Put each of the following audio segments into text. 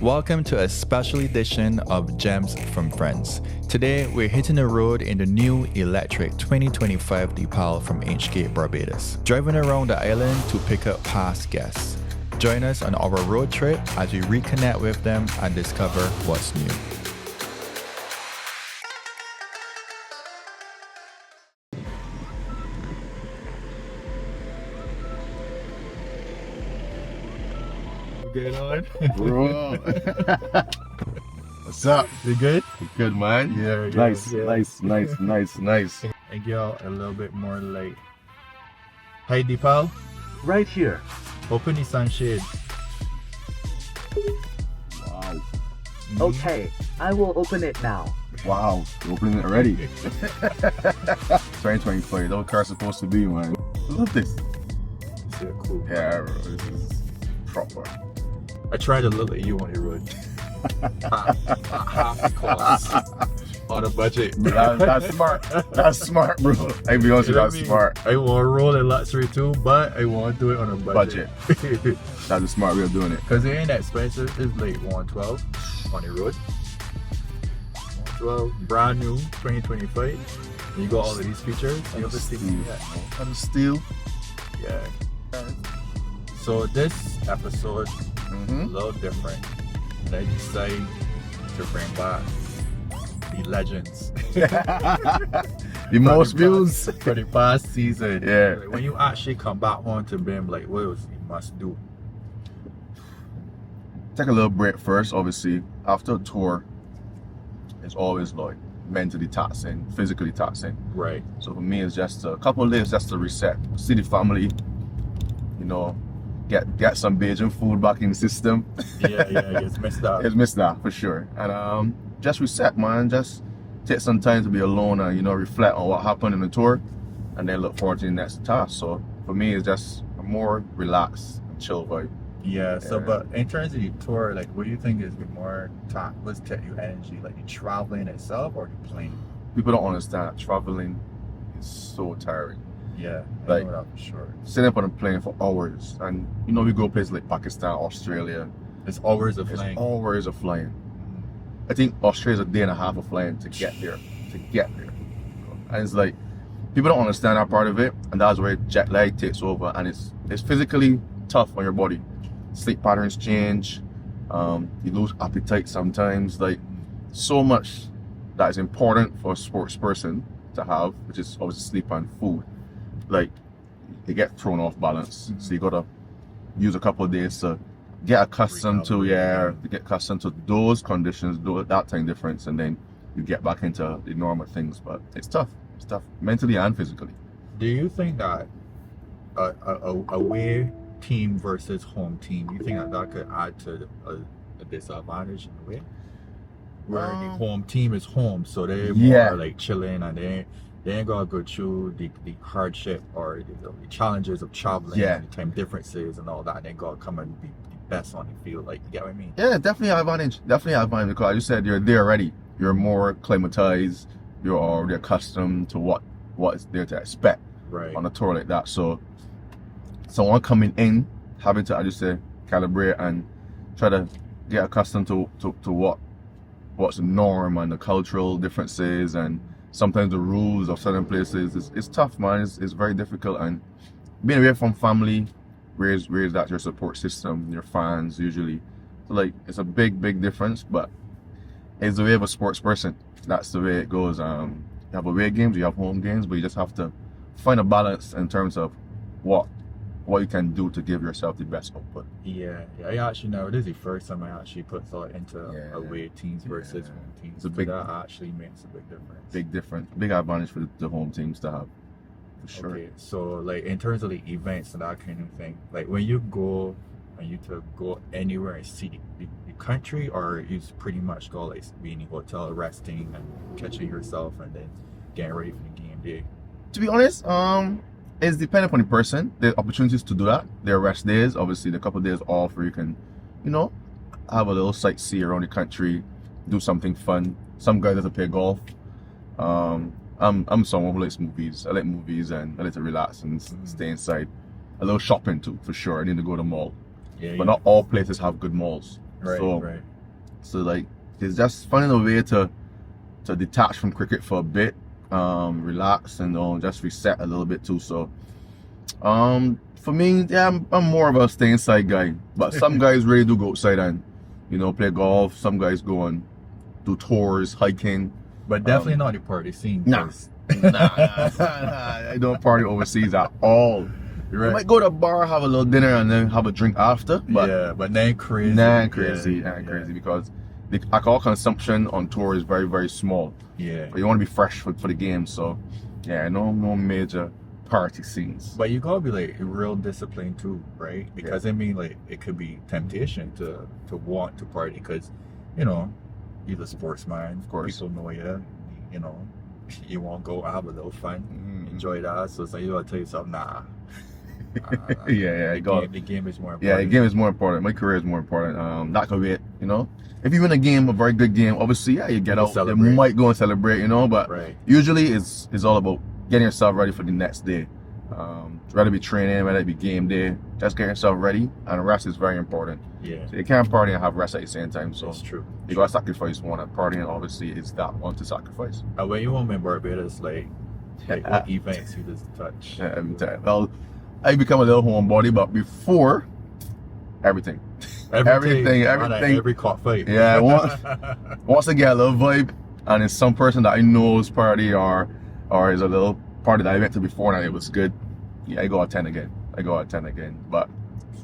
Welcome to a special edition of Gems from Friends. Today, we're hitting the road in the new electric 2025 Deepal from Inchcape Barbados, driving around the island to pick up past guests. Join us on our road trip as we reconnect with them and discover what's new. Going on? Bro. What's up? You good? You good, man? Yeah. Nice. And get out a little bit more light. Hi, Deepal. Right here. Open the sunshade. Wow. Okay, I will open it now. Wow. You're opening it already. 2024. Those cars supposed to be, man. Look at this. Yeah, cool. Yeah, bro. This is proper. I tried to look at you on the road. Half the cost on a budget. That's smart. That's smart, bro. I be honest with you, that's smart. I want to roll in luxury too, but I want to do it on a budget. That's a smart way of doing it. Because it ain't that expensive. It's like 112 on the road. 112, brand new, 2025. You got all of these features. You have to see that. And steel. Yeah. So this episode a little different. And I decided to bring back the legends. The most views for the past season. Yeah. Like when you actually come back home to them, like what else you must do? Take a little break first, obviously. After a tour, it's always like mentally taxing, physically taxing. Right. So for me, it's just a couple of days just to reset, see the family, you know, get some Bajan food back in the system. Yeah, it's messed up. It's missed that for sure. And just reset, man. Just take some time to be alone and, you know, reflect on what happened in the tour and then look forward to the next task. So for me, it's just a more relaxed and chill vibe. Yeah, so but in terms of the tour, like what do you think is the more what's take your energy? Like the traveling itself or the plane? People don't understand traveling is so tiring. Yeah, I Like, know that for sure. Sitting up on a plane for hours, and you know we go places like Pakistan, Australia. It's hours of It's flying. hours of flying. I think Australia's a day and a half of flying to get there. And it's like people don't understand that part of it, and that's where jet lag takes over, and it's physically tough on your body. Sleep patterns change. You lose appetite sometimes. Like so much that is important for a sports person to have, which is obviously sleep and food. Like they get thrown off balance. So you gotta use a couple of days to get accustomed to those conditions, that time difference, and then you get back into the normal things. But it's tough. It's tough mentally and physically. Do you think that a away team versus home team, you think that could add to a disadvantage in a way? Where the home team is home, so they're more like chilling and they ain't gotta go through the hardship or the challenges of traveling, the time differences and all that. They gotta come and be the best on the field. Like, you get what I mean? Yeah, definitely have advantage. Because like you said, you're there already. You're more acclimatized. You're already accustomed to what is there to expect on a tour like that. So someone coming in having to, I just say, calibrate and try to get accustomed to what's the norm and the cultural differences and sometimes the rules of certain places. It's tough, man. It's very difficult, and being away from family, where's that your support system, your fans usually. So like it's a big difference, but it's the way of a sports person. That's the way it goes. You have away games, you have home games, but you just have to find a balance in terms of what you can do to give yourself the best output. Yeah. I actually know this is the first time I actually put thought into away teams versus home teams. That actually makes a big difference. Big advantage for the home teams to have, for sure. Okay, so like in terms of the events and that kind of thing, like when you go and you to go anywhere and see the country, or you pretty much go like be in the hotel resting and catching yourself and then getting ready for the game day? To be honest, it's dependent upon the person. There are opportunities to do that. There are rest days, obviously, the couple of days off where you can, you know, have a little sightsee around the country, do something fun. Some guys like to play golf. I'm someone who likes movies. I like movies and I like to relax and stay inside. A little shopping too, for sure. I need to go to the mall. But not all places have good malls. So like it's just finding a way to detach from cricket for a bit, relax and just reset a little bit too. So for me, yeah, I'm more of a stay inside guy, but some guys really do go outside and play golf. Some guys go and do tours, hiking, but definitely not the party scene. Nah. I don't party overseas at all. Right. I might go to a bar, have a little dinner, and then have a drink after. But yeah, but then crazy. Crazy because the alcohol consumption on tour is very, very small. Yeah. But you want to be fresh for the game, so yeah, no major party scenes. But you gotta be like real disciplined too, right? Because I mean, like it could be temptation to want to party because, you're a sportsman. Of course, people know you. You want to go have a little fun, enjoy that. So it's like you gotta tell yourself, nah. The game is more important. Yeah, the game is more important. My career is more important. That could be it. If you win a game, a very good game, obviously, you get out. You might go and celebrate, but usually it's all about getting yourself ready for the next day. Whether it be training, whether it be game day, just get yourself ready, and rest is very important. Yeah. So you can't party and have rest at the same time. So that's true. You gotta sacrifice one, and partying obviously is that one to sacrifice. And when you went in Barbados, like what events you just touch? Well, I become a little homebody, but before everything. Every cockfight. Yeah, once I get a little vibe, and it's some person that I know's party or is a little party that I went to before and it was good, yeah, I go out 10 again. But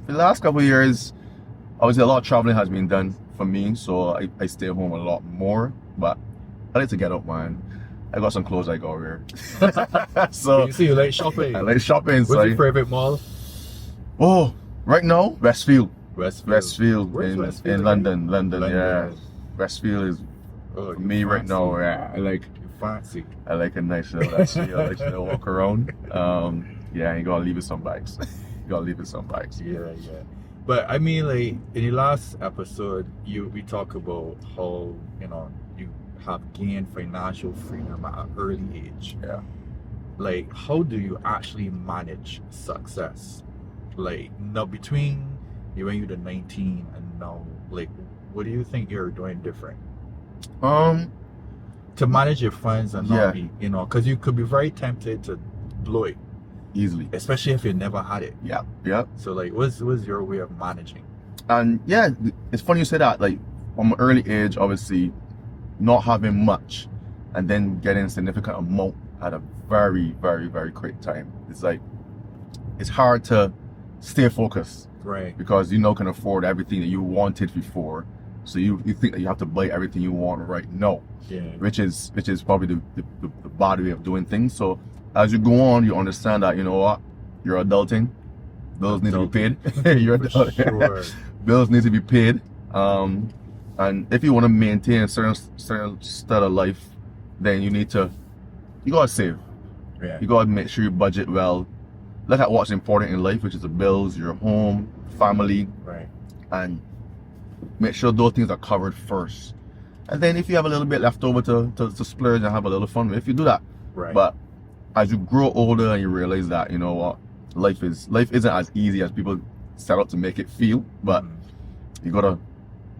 for the last couple of years, obviously a lot of traveling has been done for me, so I stay home a lot more. But I like to get out, man. I got some clothes I got wear. So you see, you like shopping. I like shopping. What's your favorite mall? Oh, right now, Westfield. Westfield in London. Yeah. Westfield is for me right now. Yeah, I like fancy. I like a nice little Westfield. I like to walk around. Yeah, you gotta leave it some bags. Yeah. But I mean, like in the last episode, we talk about how you have gained financial freedom at an early age. Yeah. Like, how do you actually manage success? Like, now between when you're 19 and now, like, what do you think you're doing different? To manage your funds and not be, because you could be very tempted to blow it easily, especially if you never had it. Yeah. So, like, what's your way of managing? And yeah, it's funny you say that. Like, from an early age, obviously, not having much and then getting a significant amount at a very, very, very quick time. It's like, it's hard to stay focused. Right. Because can afford everything that you wanted before. So you think that you have to buy everything you want right now. Yeah. Which is probably the bad way of doing things. So as you go on, you understand that, you're adulting. Bills need to be paid. You're adulting. Sure. Bills need to be paid. And if you want to maintain a certain style of life, then you gotta save. Yeah. You gotta make sure you budget well. Look at what's important in life, which is the bills, your home, family, right? And make sure those things are covered first. And then if you have a little bit left over to splurge and have a little fun, if you do that. Right. But as you grow older and you realize that, life isn't as easy as people set out to make it feel. But you gotta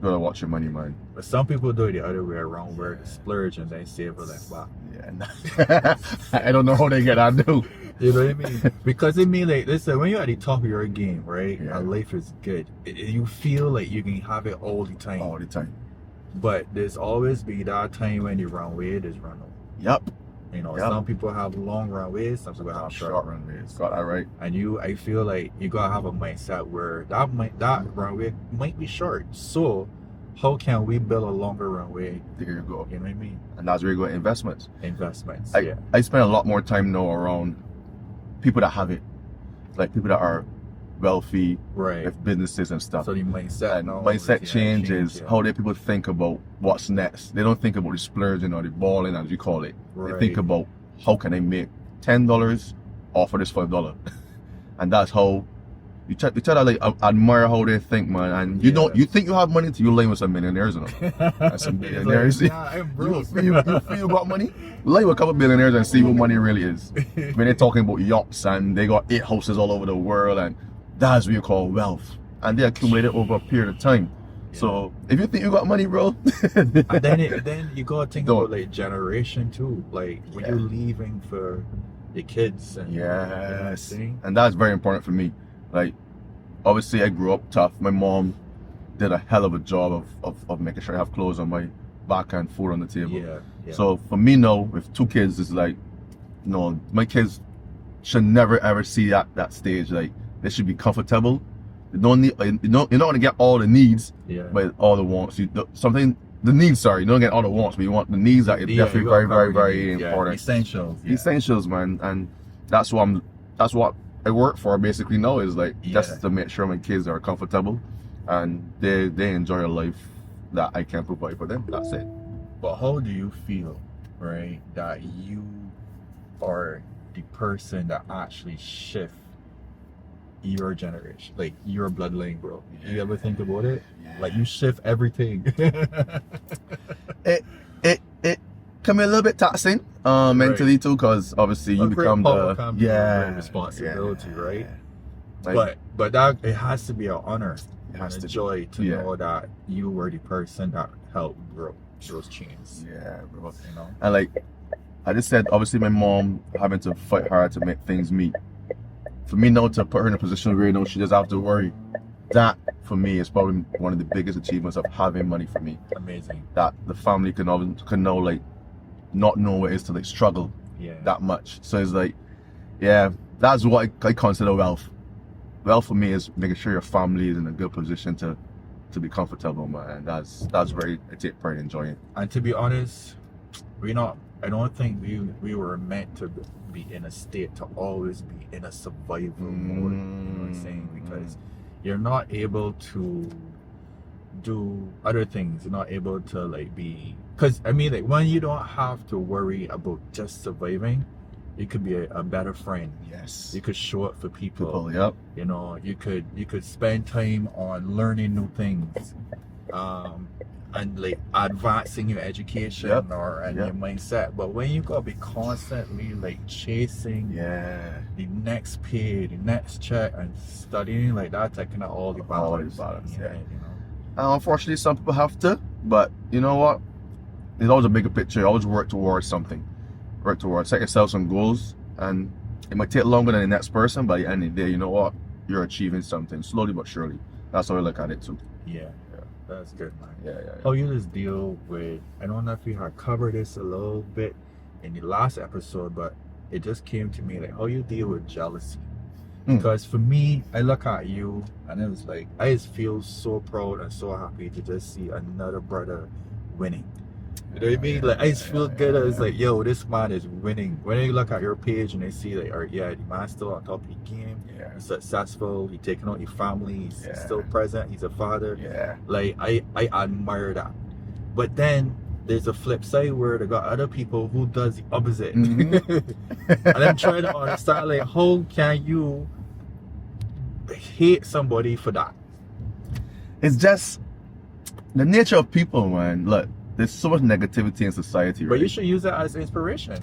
watch your money, man. But some people do it the other way around, where they splurge and then save for left back. Yeah. I don't know how they get that do. You know what I mean? Because like, listen, when you're at the top of your game, right? Yeah. And life is good. You feel like you can have it all the time. But there's always be that time when you run away, there's run over. Yep. Some people have long runways, some people have short runways. Got that right. And I feel like you gotta have a mindset where that runway might be short. So how can we build a longer runway? There you go. You know what I mean? And that's where you go investments. I spend a lot more time now around people that have it, like people that are wealthy, right, with businesses and stuff. So the mindset changes how people think about what's next. They don't think about the splurging or the balling, as we call it. Right. They think about how can I make $10 off of this $5, and that's how you try to like admire how they think, man. And you think you have money till you laying with some millionaires, and some billionaires. I'm broke. You feel you got money? Lay with a couple billionaires and see what money really is. When they're talking about yachts and they got 8 houses all over the world, and that's what you call wealth. And they accumulate it over a period of time. So if you think you got money, bro, and then you gotta think about like generation too. Like when you're leaving for the kids and and that's very important for me. Like obviously I grew up tough. My mom did a hell of a job of making sure I have clothes on my back and food on the table. So for me now, with 2 kids, it's like, no, my kids should never ever see that stage. Like they should be comfortable. You don't need, you're not gonna get all the needs, but all the wants. The needs. Sorry, you don't get all the wants, but you want the needs that are definitely very important. Essentials, man. And that's what I work for basically now, is like just to make sure my kids are comfortable and they enjoy a life that I can provide for them. That's it. But how do you feel, right, that you are the person that actually shift your generation, like your bloodline, bro? You ever think about it? Like you shift everything. it can be a little bit taxing mentally too, because obviously you become the responsibility, right? Like, but that it has to be an honor and a joy to know that you were the person that helped grow those chains. Bro. You know? And like I just said, obviously my mom having to fight hard to make things meet. For me now to put her in a position where, you know, she doesn't have to worry, that for me is probably one of the biggest achievements of having money for me. Amazing. That the family can know, like, not know what it is to like struggle that much. So it's like, that's what I consider wealth. Wealth for me is making sure your family is in a good position to be comfortable, man. That's very, I take pride in enjoying. And to be honest, I don't think we were meant to be in a state to always be in a survival mode. You know what I'm saying? Because you're not able to do other things. You're not able to like be, because I mean, like when you don't have to worry about just surviving, you could be a better friend. Yes. You could show up for people. Yep. You know, you could spend time on learning new things. And like advancing your education your mindset. But when you gotta be constantly like chasing the next pay, the next check, and studying like that, taking out all the balance. You know? And unfortunately, some people have to, but you know what? There's always a bigger picture. Always work towards something. Set yourself some goals, and it might take longer than the next person, but at the end of the day, you know what? You're achieving something slowly but surely. That's how I look at it too. That's good, man. How you just deal with, I don't know if you had covered this a little bit in the last episode, but it just came to me, like how you deal with jealousy. Because for me, I look at you and it was like, I just feel so proud and so happy to just see another brother winning. You know what I mean? Like I just feel good. It's like, yo, this man is winning. When you look at your page and they see like, the man's still on top of the game. He's successful. He's taking out his family. He's still present. He's a father. Like I admire that. But then there's a flip side where they got other people who does the opposite. And I'm trying to understand, like, how can you hate somebody for that? It's just the nature of people, man. Look, there's so much negativity in society, right? But you should use it as inspiration.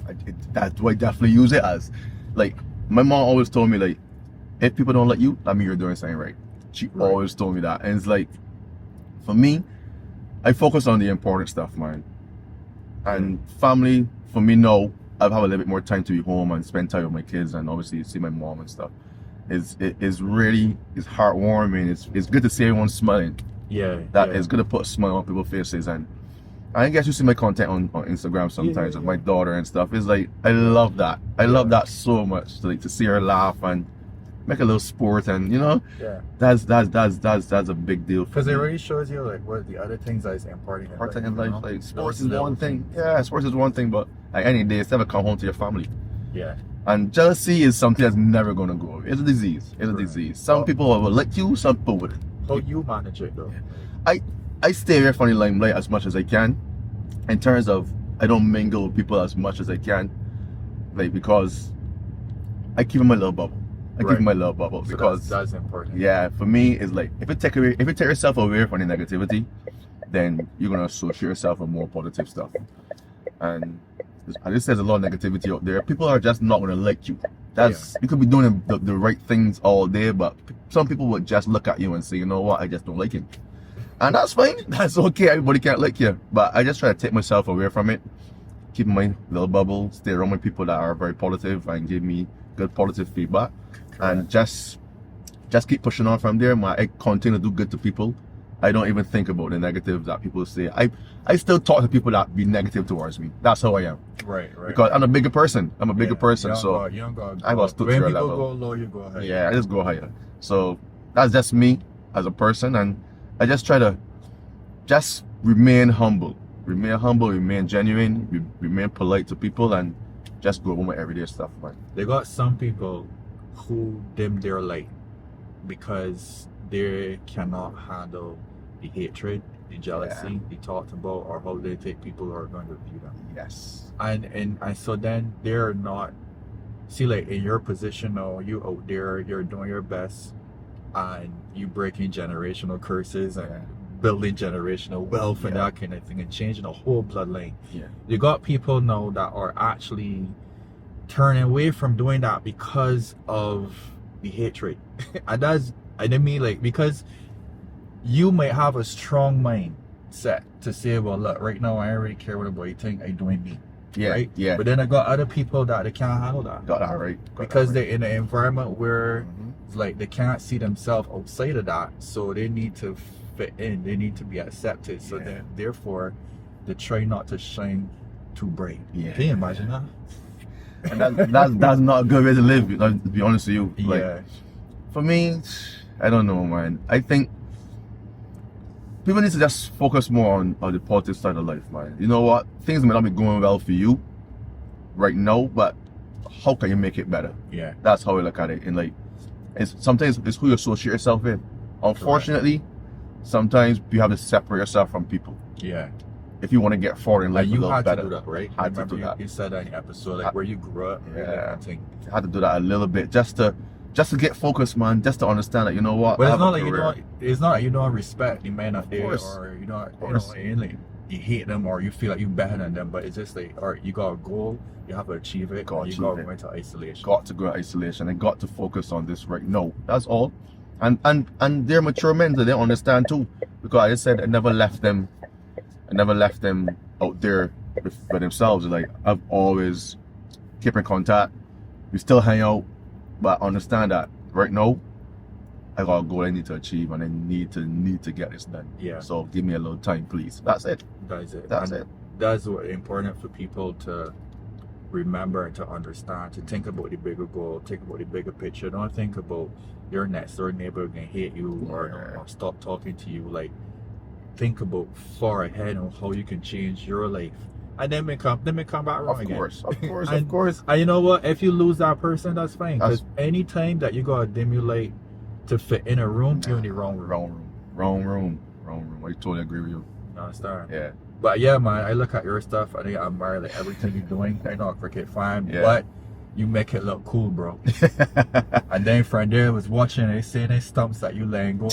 That's what I definitely use it as. Like, my mom always told me, like, if people don't like you, that means you're doing something right. She always told me that. And it's like, for me, I focus on the important stuff, man. And family, for me now, I've had a little bit more time to be home and spend time with my kids and obviously see my mom and stuff. It's heartwarming. It's good to see everyone smiling. It's good to put a smile on people's faces. And I guess you see my content on Instagram sometimes with my daughter and stuff. It's like, I love that. I love that so much. To see her laugh and make a little sport, and you know, that's a big deal. Because it really shows you like what the other things that is important in life. Like sports is one thing. Sports is one thing, but at any day, it's never come home to your family. And jealousy is something that's never gonna go away. It's a disease. Some people will like you, some people wouldn't. How you manage it though? I stay away from the limelight as much as I can. In terms of, I don't mingle with people as much as I can, like, because I keep in my little bubble. Because that's important. For me, it's like if you take yourself away from the negativity, then you're gonna associate yourself with more positive stuff. And there's a lot of negativity out there. People are just not gonna like you. You could be doing the right things all day, but some people would just look at you and say, you know what, I just don't like him. And that's fine. That's okay. Everybody can't like you. But I just try to take myself away from it. Keep my little bubble. Stay around with people that are very positive and give me good positive feedback. Correct. And just keep pushing on from there. I continue to do good to people. I don't even think about the negatives that people say. I still talk to people that be negative towards me. That's how I am. Right. Because I'm a bigger person. I got stood to your level. When people go low, you go higher. Yeah, I just go higher. So that's just me as a person, and I just try to just remain humble, remain genuine, remain polite to people, and just go on with everyday stuff, man. They got some people who dim their light because they cannot handle the hatred, the jealousy they talked about, or how they think people are going to view them. Yes. And so then they're not, see, like in your position now, you out there, you're doing your best, and you breaking generational curses and building generational wealth and that kind of thing, and changing the whole bloodline. You got people now that are actually turning away from doing that because of the hatred. And that's, I mean, like, because you might have a strong mind set to say, well, look, right now I don't really care what anybody think, I doing me. Right? Yeah. But then I got other people that they can't handle that. Got that right. Because they're in an environment where like they can't see themselves outside of that, so they need to fit in, they need to be accepted. So then therefore they try not to shine too bright. Can you imagine that? And that's not a good way to live, to be honest with you. Like, for me, I don't know, man. I think people need to just focus more on the positive side of life, man. You know what? Things may not be going well for you right now, but how can you make it better? Yeah. That's how I look at it. And like, sometimes it's who you associate yourself with. Unfortunately, sometimes you have to separate yourself from people. Yeah. If you want to get forward in life, you a little had better. to do that, right? Had to do that. You said that in the episode, like where you grew up. Yeah. I had to do that a little bit just to get focused, man. Just to understand that, you know what? But it's not like you don't respect the man out there, or you you hate them, or you feel like you're better than them. But it's just like, all right, you got a goal, you have to achieve it. You got to go into isolation. Got to go into isolation and got to focus on this right now. That's all. And they're mature men, so they understand too. Because I just said I never left them out there by themselves. Like, I've always kept in contact. We still hang out, but understand that right now I got a goal I need to achieve, and I need to get this done. Yeah. So give me a little time, please. That's it. That's it. That's what important for people to remember and to understand, to think about the bigger goal, think about the bigger picture. Don't think about your next door neighbor gonna hate you or stop talking to you. Like, think about far ahead on how you can change your life. And then come back around again. Of course. And you know what? If you lose that person, that's fine. Because anytime that you gotta dimulate to fit in a room, you're in the wrong room. I totally agree with you. You understand? Yeah. But yeah, man, I look at your stuff. I think I admire like everything you're doing. I'm not a cricket fan, but you make it look cool, bro. And then friend there was watching, they saying they stumps that you laying go,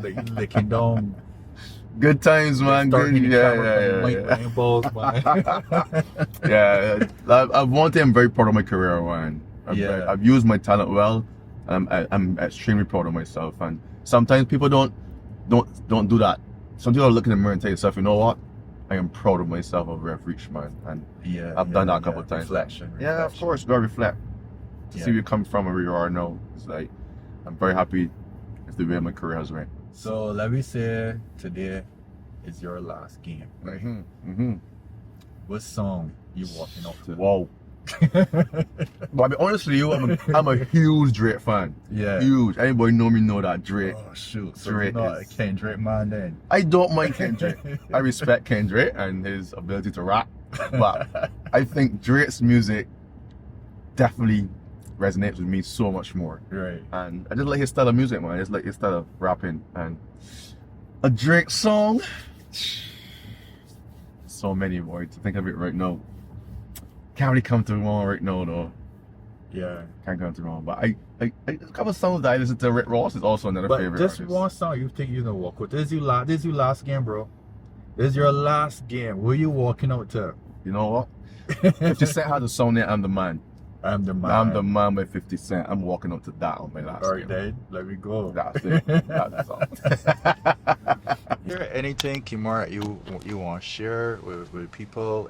like you licking down. Good times, man. Good. Yeah. I want to. I'm very proud of my career, man. I've used my talent well. I'm extremely proud of myself. And sometimes people don't do that. Some people look in the mirror and tell yourself, you know what? I am proud of myself of where I've reached, man. And I've done that a couple of times. Reflection. Yeah, of course. Gotta reflect. To see where you come from and where you are now. It's like, I'm very happy with the way my career has went. So let me say today is your last game, right? What song you walking up to? Whoa. But I'll be honest with you, I'm a huge Drake fan. Yeah. Huge. Anybody know me know that Drake. Oh shoot. So Drake you're not a Kendrick man then? I don't mind Kendrick. I respect Kendrick and his ability to rap. But I think Drake's music definitely resonates with me so much more. Right. And I just like his style of music, man. I just like his style of rapping. And a Drake song, so many, boy, to think of it right now. Can't really come to one right now though. Yeah. Can't come to one. But I a couple of songs that I listen to. Rick Ross is also another favorite. But just one song you think you're gonna walk with. This is your last game, bro. This is your last game. Where you walking out to? You know what? 50 Cent has a song there, I'm the Man. I'm the Man by 50 Cent. I'm walking up to that on my last game. Alright then, let me go. That's it. That's the song. there anything, Kemar, you want to share with people?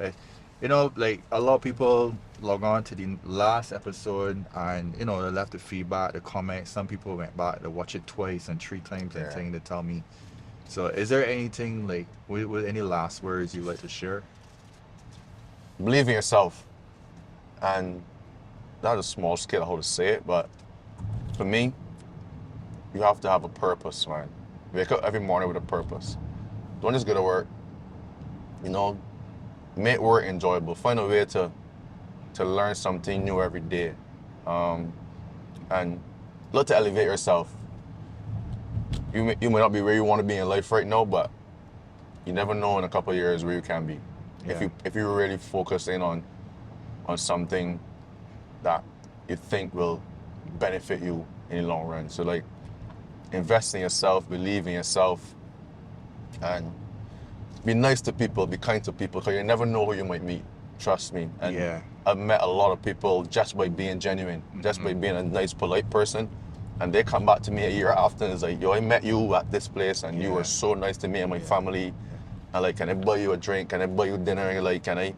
You know, like a lot of people log on to the last episode and, you know, they left the feedback, the comments. Some people went back to watch it twice and 3 times and thing to tell me. So is there anything, like, with any last words you'd like to share? Believe in yourself. And not a small scale how to say it, but for me, you have to have a purpose, man. Wake up every morning with a purpose. Don't just go to work. You know, make work enjoyable. Find a way to learn something new every day. And look to elevate yourself. You may not be where you want to be in life right now, but you never know in a couple of years where you can be. Yeah. If you really focus in on something that you think will benefit you in the long run. So like, invest in yourself, believe in yourself, and be nice to people, be kind to people, because you never know who you might meet. Trust me. And I've met a lot of people just by being genuine, just by being a nice, polite person. And they come back to me a year after and it's like, yo, I met you at this place and you were so nice to me and my family. And like, can I buy you a drink? Can I buy you dinner? And like, can I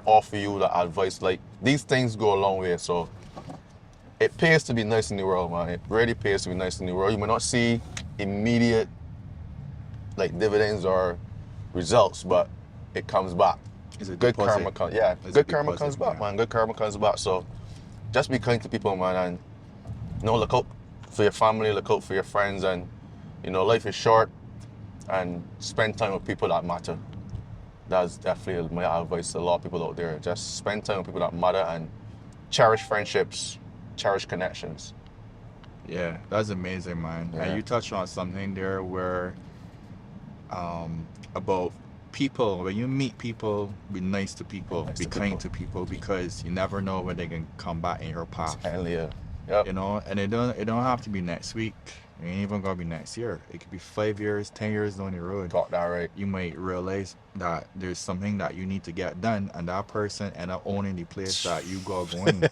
offer you the advice? Like, these things go a long way. So it pays to be nice in the world, man. It really pays to be nice in the world. You may not see immediate like dividends or results, but it comes back. Good karma comes. Yeah, good karma comes back, man. Good karma comes back. So just be kind to people, man, and you know, look out for your family, look out for your friends, and you know, life is short, and spend time with people that matter. That's definitely my advice to a lot of people out there. Just spend time with people that matter and cherish friendships, cherish connections. Yeah, that's amazing, man. Yeah. And you touched on something there where about people. When you meet people, be nice to people, be kind to people, because you never know when they can come back in your path. Yep. You know, and it don't have to be next week. It ain't even gonna be next year. It could be 5 years, 10 years down the road. Got that right. You might realize that there's something that you need to get done, and that person end up owning the place that you got going.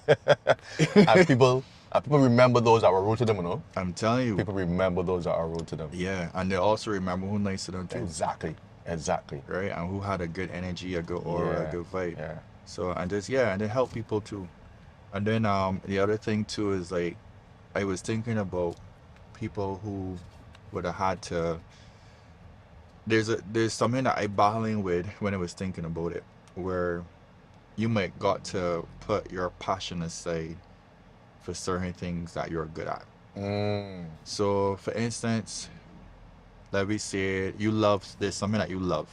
And people remember those that were rude to them, you know? I'm telling you. People remember those that are rude to them. Yeah, and they also remember who nice to them too. Exactly. Right, and who had a good energy, a good aura, a good vibe. Yeah. So, and just, and they help people too. And then the other thing too is like, I was thinking about people who would have had to, there's something that I battling with when I was thinking about it, where you might got to put your passion aside for certain things that you're good at. So for instance, let me say there's something that you love,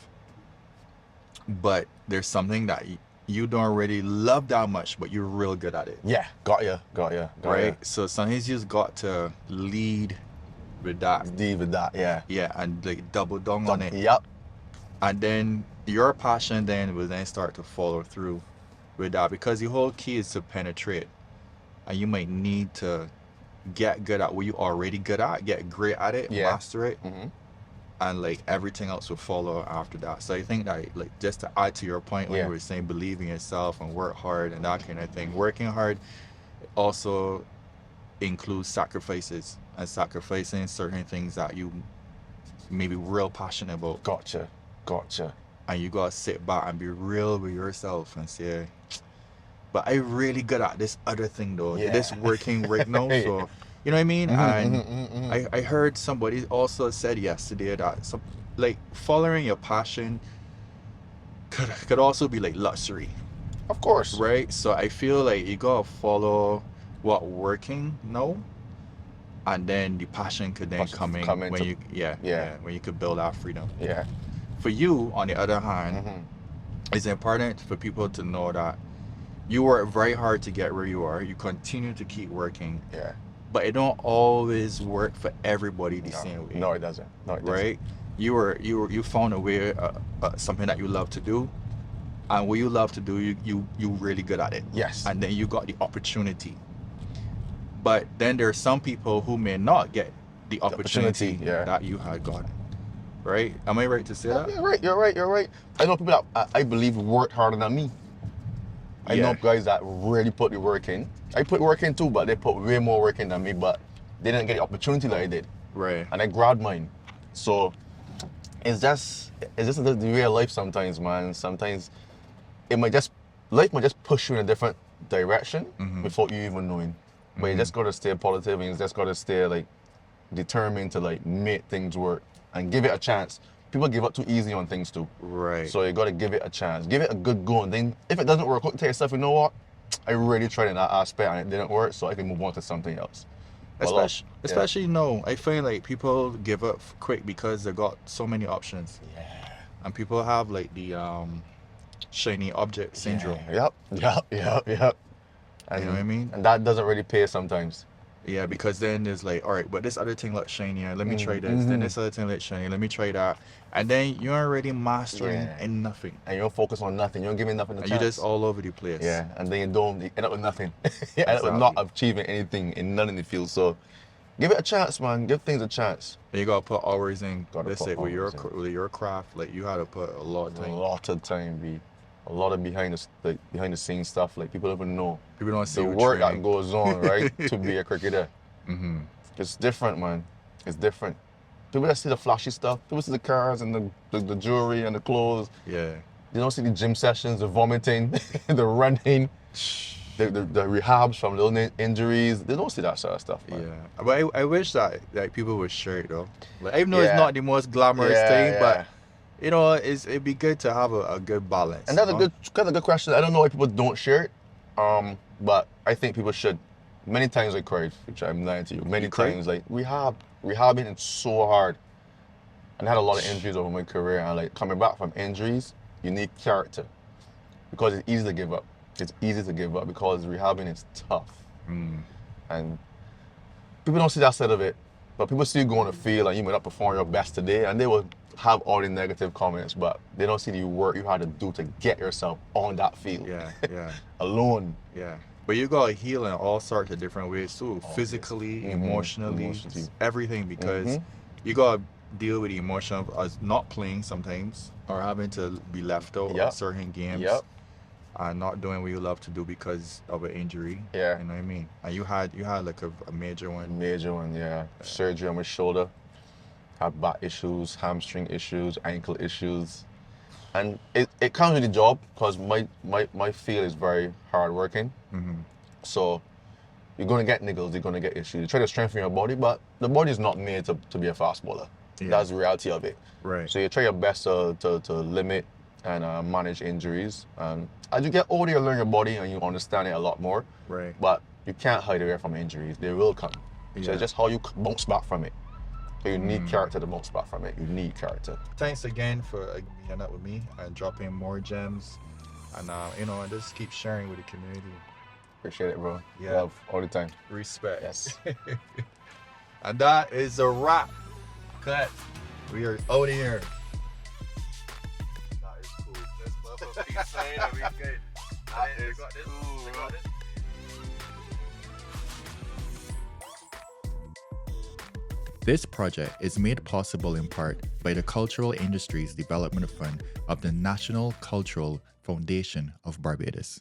but there's something that you don't really love that much, but you're real good at it. Yeah, got ya. Right? So sometimes you just got to lead with that. Yeah, and like double down on it. Yep. And then your passion then will then start to follow through with that, because the whole key is to penetrate. And you might need to get good at what you're already good at, get great at it, master it. And like everything else will follow after that. So I think that, like, just to add to your point when you were saying believe in yourself and work hard and that kind of thing, working hard also includes sacrifices, and sacrificing certain things that you may be real passionate about. Gotcha. And you gotta sit back and be real with yourself and say, but I really good at this other thing though. This working right now. So you know what I mean? I heard somebody also said yesterday that like following your passion could also be like luxury. Of course. Right? So I feel like you gotta follow what working now, and then the passion could then come in when you when you could build out freedom. Yeah. For you, on the other hand, it's important for people to know that you work very hard to get where you are. You continue to keep working. Yeah. But it don't always work for everybody the same way. No, it doesn't. Right? You found a way, something that you love to do, and what you love to do, you really good at it. Yes. And then you got the opportunity. But then there are some people who may not get the opportunity that you had gotten. Right? Am I right to say that? You're right. I know people that I believe worked harder than me. I know guys that really put the work in. I put work in too, but they put way more work in than me, but they didn't get the opportunity that I did. Right. And I grabbed mine. So it's just the real life sometimes, man. Sometimes life might just push you in a different direction before you even knowing. But you just gotta stay positive, and you just gotta stay like determined to like make things work and give it a chance. People give up too easy on things too. Right. So you gotta give it a chance. Give it a good go, and then if it doesn't work, tell yourself, you know what? I really tried in that aspect and it didn't work, so I can move on to something else. Especially, you know, I feel like people give up quick because they got so many options. Yeah. And people have like the shiny object syndrome. Yep. And, you know what I mean? And that doesn't really pay sometimes. Yeah, because then it's like, all right, but this other thing looks shinier. Let me try this. Then this other thing looks shiny. Let me try that. And then you're already mastering in nothing. And you don't focus on nothing. You don't give me nothing to chance. You're just all over the place. Yeah, and then you end up with nothing. You end up with not achieving anything in none in the field. So give it a chance, man. Give things a chance. And you gotta put hours in. Let's say with your craft, like you had to put a lot of time. A lot of time, B. A lot of behind the scenes stuff. Like people don't even know. People don't see the work that goes on, right, to be a cricketer. It's different, man. It's different. People that see the flashy stuff. People see the cars and the jewelry and the clothes. Yeah. They don't see the gym sessions, the vomiting, the running, the rehabs from little injuries. They don't see that sort of stuff, man. Yeah. But I wish that like people would share it though. Like, even though it's not the most glamorous thing, but you know, it'd be good to have a good balance. And that's a good question. I don't know why people don't share it, but I think people should. Many times I cried, which I'm lying to you. Many times, like rehabbing is so hard. And I had a lot of injuries over my career, and like coming back from injuries, you need character because it's easy to give up. It's easy to give up because rehabbing is tough, and people don't see that side of it. But people see you go on the field and you might not perform your best today, and they will have all the negative comments, but they don't see the work you had to do to get yourself on that field. Yeah. Alone. Yeah. But you gotta heal in all sorts of different ways too. Physically, emotionally, everything, because you gotta deal with the emotion of us not playing sometimes or having to be left out of certain games and not doing what you love to do because of an injury. Yeah. You know what I mean? And you had like a major one. Major one, yeah. Surgery on my shoulder. Had back issues, hamstring issues, ankle issues. And it comes with the job because my field is very hard working. So you're going to get niggles, you're going to get issues. You try to strengthen your body, but the body is not made to be a fast bowler. That's the reality of it. Right. So you try your best to limit and manage injuries. As you get older, you learn your body and you understand it a lot more. Right. But you can't hide away from injuries. They will come. So it's just how you bounce back from it. So you need character to bounce back from it. You need character. Thanks again for being up with me and dropping more gems, and you know, and just keep sharing with the community. Appreciate it, bro. Yeah. Love all the time. Respect. Yes. And that is a wrap. Cut. We are out of here. That is cool. Let's put up a peace sign and we good. That is cool. This project is made possible in part by the Cultural Industries Development Fund of the National Cultural Foundation of Barbados.